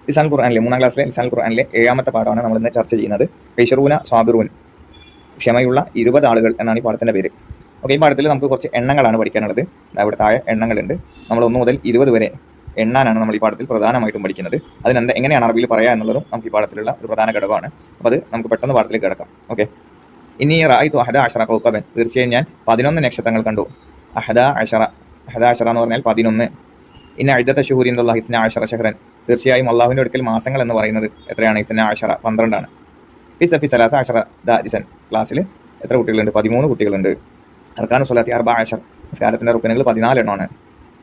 ലിസാനുൽ ഖുർആനിലെ 3ാം ക്ലാസ്സിലെ ലിസാനുൽ ഖുർആനിലെ 7ാമത്തെ പാഠമാണ് നമ്മൾ ഇന്ന് ചർച്ച ചെയ്യുന്നത്. ബിശ്റൂന സാബിറൂൻ, ക്ഷമയുള്ള 20 ആളുകൾ എന്നാണ് ഈ പാഠത്തിന്റെ പേര്. ഓക്കെ, ഈ പാഠത്തിൽ നമുക്ക് കുറച്ച് എണ്ണങ്ങളാണ് പഠിക്കാനുള്ളത്. അവിടെ താഴെ എണ്ണങ്ങളുണ്ട്. നമ്മൾ 1 മുതൽ 20 വരെ എണ്ണാനാണ് നമ്മൾ ഈ പാഠത്തിൽ പ്രധാനമായിട്ടും പഠിക്കുന്നത്. എങ്ങനെയാണ് അറബിയിൽ പറയുക എന്നുള്ളതും നമുക്ക് ഈ പാഠത്തിലുള്ള ഒരു പ്രധാന ഘടകമാണ്. അപ്പോൾ അത് നമുക്ക് പെട്ടെന്ന് പാഠത്തിലേക്ക് കിടക്കാം. ഓക്കെ, ഇനി റായിത്തു അഹദ അഷറ കൗക്കബൻ, തീർച്ചയായും ഞാൻ 11 നക്ഷത്രങ്ങൾ കണ്ടു. അഹദ അഷറ എന്ന് പറഞ്ഞാൽ 11. ഇന്ന ഇദ്ദത്ത ശുഹൂരി ഇൻദല്ലാഹി 12 ശഹ്റൻ, തീർച്ചയായും അള്ളാഹുവിൻ്റെ അടുക്കൽ മാസങ്ങൾ എന്ന് പറയുന്നത് എത്രയാണ്? 12, 12ആണ്. ഫി സഫി 13 ദാരിസൻ, ക്ലാസ്സിൽ എത്ര കുട്ടികളുണ്ട്? 13 കുട്ടികളുണ്ട്. അർക്കാനു സ്വലാത്തി 14, നിസ്കാരത്തിൻ്റെ റുക്കനുകൾ 14 എണ്ണമാണ്.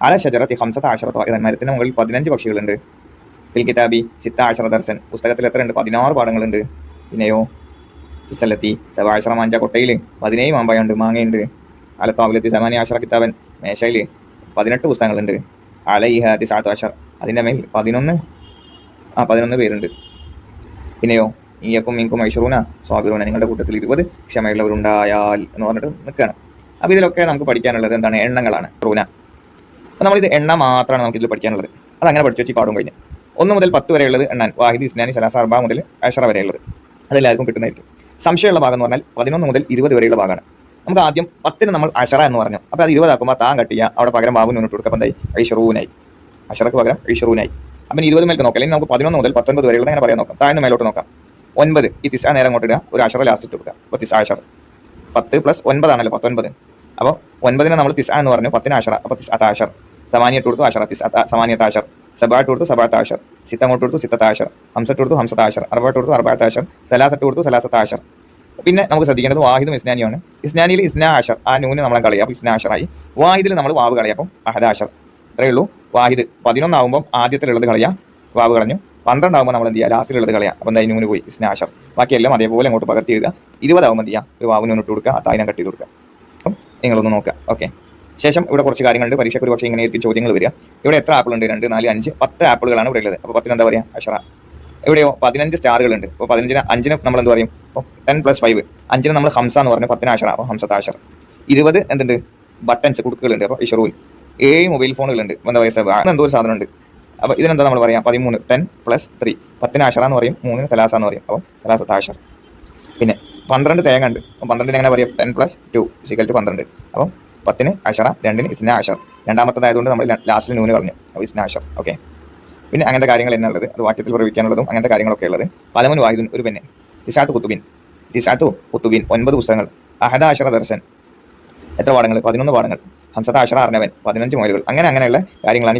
അല ഷജറത്തി 15 ത്വായിറൻ, മരത്തിന് മുകളിൽ 15 പക്ഷികളുണ്ട്. ഫിൽ കിതാബി 16 ദർസൻ, പുസ്തകത്തിൽ എത്രയുണ്ട്? 16 പാഠങ്ങളുണ്ട്. പിന്നെയോ ഫിസല്ലത്തി 17 മാഞ്ച, കൊട്ടയിൽ 17 മാമ്പഴമുണ്ട്, മാങ്ങയുണ്ട്. അല താവിലെത്തി 18 കിതാബൻ, മേശയിൽ 18 പുസ്തകങ്ങളുണ്ട്. അലൈഹ 19, അതിൻ്റെ മേൽ 11 പേരുണ്ട്. പിന്നെയോ ഈയക്കും മീൻക്കും ഐഷറൂന സ്വാബിറൂന, നിങ്ങളുടെ കൂട്ടത്തിൽ 20 ക്ഷമയുള്ളവരുണ്ടായാൽ എന്ന് പറഞ്ഞിട്ട് നിൽക്കുകയാണ്. അപ്പോൾ ഇതിലൊക്കെ നമുക്ക് പഠിക്കാനുള്ളത് എന്താണ്? എണ്ണങ്ങളാണ്. റൂന. അപ്പോൾ നമ്മളിത് എണ്ണ മാത്രമാണ് നമുക്കിതിൽ പഠിക്കാനുള്ളത്. അതങ്ങനെ പഠിച്ചു വെച്ച് പാടും കഴിഞ്ഞ് 1 മുതൽ 10 വരെയുള്ളത് എണ്ണാൻ. വാഹിദ്, ഇസ്നാനി, സലാസ, അർബ മുതൽ അഷറ വരെയുള്ളത് അതെല്ലാവർക്കും കിട്ടുന്നതായിരിക്കും. സംശയമുള്ള ഭാഗം എന്ന് പറഞ്ഞാൽ 11 മുതൽ 20 വരെയുള്ള ഭാഗമാണ്. നമുക്ക് ആദ്യം 10 നമ്മൾ അഷറ എന്ന് പറഞ്ഞു. അപ്പോൾ അത് 20 ആക്കുമ്പോൾ താൻ കട്ടിയ അവിടെ പകരം ബാബു മുന്നോട്ട് കൊടുക്കുക. അപ്പം എന്തായി? ഐഷറൂനായി. അഷറക്ക് പകരം ഐഷറൂനായി. അപ്പം 20 മേലേക്ക് നോക്കാം. അല്ലെങ്കിൽ നമുക്ക് 11 മുതൽ 19 വരെയുള്ള അങ്ങനെ പറയാൻ നോക്കാം. താഴ്ന്ന് മേലോട്ട് നോക്കാം. 9, ഈ തിസ നേരം അങ്ങോട്ട് ഇടുക, ഒരു അഷറ ലാസ്റ്റ് ഇട്ട് കൊടുക്കുക. അപ്പോൾ തിസ അഷർ, 10 + 9 ആണല്ലോ 19. അപ്പോൾ 9 നമ്മൾ തിസ എന്ന് പറഞ്ഞു, 10 അഷറ, അപ്പോൾ തിസ്അത അഷർ. സമാനിയത്ത് കൊടുത്തു അഷറ, സമാനിയത്ത് അഷർ. സബഅത്ത് കൊടുത്തു സബഅത്ത് അഷർ. സിത്ത അങ്ങോട്ട് കൊടുത്തു സിത്തത്ത അഷർ. ഹംസത്ത് കൊടുത്തു ഹംസത്ത അഷർ. അർബഅത്ത് കൊടുത്തു അർബഅത്ത് അഷർ. സലാസത്ത് കൊടുത്തു സലാസത്ത അഷർ. പിന്നെ നമുക്ക് ശ്രദ്ധിക്കേണ്ടത് വാഹിദും ഇസ്നാനിയാണ്. ഇസ്നാനിയിൽ ഇസ്നാ അഷർ, ആ നൂന് നമ്മളെ കളയാം, അപ്പോൾ ഇസ്നാ അഷറായി. വാഹിദിൽ നമ്മൾ വാവ് കളയാം, അപ്പം അഹദ അഷർ. അത്രയേ ഉള്ളൂ. വാഹിദ് 11 ആകുമ്പോൾ ആദ്യത്തിലുള്ളത് കളയാം, വാവ് കളഞ്ഞു. 12 ആകുമ്പോൾ നമ്മൾ എന്ത് ചെയ്യുക? ലാസ്റ്റിലുള്ളത് കളയാം, അപ്പം എന്താ? നൂന് പോയി, ഇസ്നാ അഷർ. ബാക്കിയെല്ലാം അതേപോലെ അങ്ങോട്ട് പകർത്തി എഴുതുക. 20 ആകുമ്പോൾ എന്ത് ചെയ്യാം? ഒരു വാവിന് ഇട്ട് കൊടുക്കുക, തായിനം കട്ട് ചെയ്ത് കൊടുക്കുക. അപ്പം നിങ്ങളൊന്ന് നോക്കുക. ഓക്കെ, ശേഷം ഇവിടെ കുറച്ച് കാര്യങ്ങളുണ്ട്. പരീക്ഷയ്ക്ക് ഒരു പക്ഷേ ഇങ്ങനെ ആയിരിക്കും ചോദ്യങ്ങൾ വരിക. ഇവിടെ എത്ര ആപ്പിൾ ഉണ്ട്? 2, 4, 5, 10 ആപ്പിളുകളാണ് ഇവിടെ ഉള്ളത്. അപ്പോൾ 10 എന്താ പറയുക? അഷറ. എവിടെയോ 15 സ്റ്റാറുകളുണ്ട്. അപ്പോൾ 5ന് നമ്മൾ എന്ത് പറയും? അപ്പോൾ 10 + 5, 5ന് നമ്മൾ ഹംസ എന്ന് പറഞ്ഞു, 10 അഷറ, അപ്പോൾ ഹംസത്ത അഷർ. 20 എന്തുണ്ട്? ബട്ടൺസ്, കുടുക്കുകളുണ്ട്, അപ്പോൾ ഇഷറൂൻ. 7 മൊബൈൽ ഫോണുകളുണ്ട്, എന്താ പറയുക? എന്തോ ഒരു സാധനം ഉണ്ട്. അപ്പോൾ ഇതിനെന്താ നമ്മൾ പറയാം? 13, 10 + 3, 10 അഷറ എന്ന് പറയും, 3 സലാസ എന്ന് പറയും, അപ്പോൾ സലാസത്ത അഷർ. പിന്നെ 12 തേങ്ങ ഉണ്ട്. അപ്പോൾ 12 എങ്ങനെ പറയാം? 10 + 2 = 12. അപ്പോൾ 10 അഷറ, 2 ഇസ്നാ അഷർ. രണ്ടാമത്തേതായതുകൊണ്ട് നമ്മൾ ലാസ്റ്റിൽ നൂന് കളഞ്ഞു, അപ്പോൾ ഇസ്നാ അഷർ. ഓക്കെ, പിന്നെ അങ്ങനത്തെ കാര്യങ്ങൾ തന്നെ ഉള്ളത്, അത് വാക്യത്തിൽ പ്രയോഗിക്കാനുള്ളതും അങ്ങനത്തെ കാര്യങ്ങളൊക്കെ ഉള്ളത്. പലമുൻ വാഹിദുൻ, ഒരു പെണ്ണ്. തിസാത്തു കുത്തുബിൻ 9 പുസ്തകങ്ങൾ. അഹദ അഷറ ദർസൻ, എത്ര പാഠങ്ങൾ? 11 പാഠങ്ങൾ. ഹംസത്ത അഷറ അർനവൻ, 15 മൈലുകൾ. അങ്ങനെയുള്ള കാര്യങ്ങളാണ്